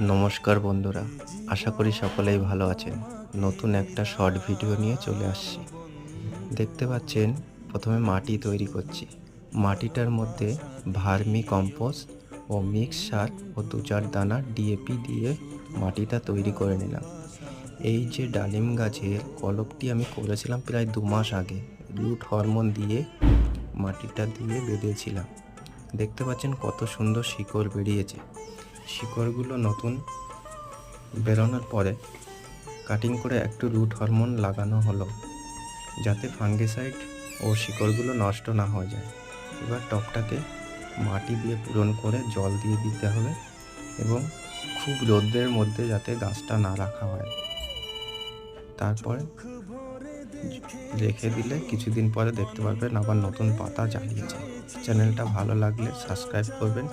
নমস্কার বন্ধুরা, আশা করি সকলেই ভালো আছেন। নতুন একটা শর্ট ভিডিও নিয়ে চলে আসছি। দেখতে পাচ্ছেন, প্রথমে মাটি তৈরি করছি। মাটিটার মধ্যে ভার্মি কম্পোস্ট ও মিক্স সার ও 2-4 দানা ডিএপি দিয়ে মাটিটা তৈরি করে নিলাম। এই যে ডালিম গাছের কলপটি আমি করেছিলাম প্রায় 2 মাস আগে, রুট হরমোন দিয়ে মাটিটা দিয়ে বেঁধেছিলাম। দেখতে পাচ্ছেন কত সুন্দর শিকড় বেরিয়েছে। শিকড়গুলো নতুন বেরোনোর পরে কাটিং করে একটু রুট হরমোন লাগানো হলো, যাতে ফাঙ্গিসাইড ও শিকড়গুলো নষ্ট না হয়ে যায়। এবার টবটাকে মাটি দিয়ে পূরণ করে জল দিয়ে দিতে হবে এবং খুব রোদের মধ্যে যাতে গাছটা না রাখা হয়। তারপরে রেখে দিলে কিছুদিন পরে দেখতে পারবেন আবার নতুন পাতা জ্বালিয়েছে। চ্যানেলটা ভালো লাগলে সাবস্ক্রাইব করবেন।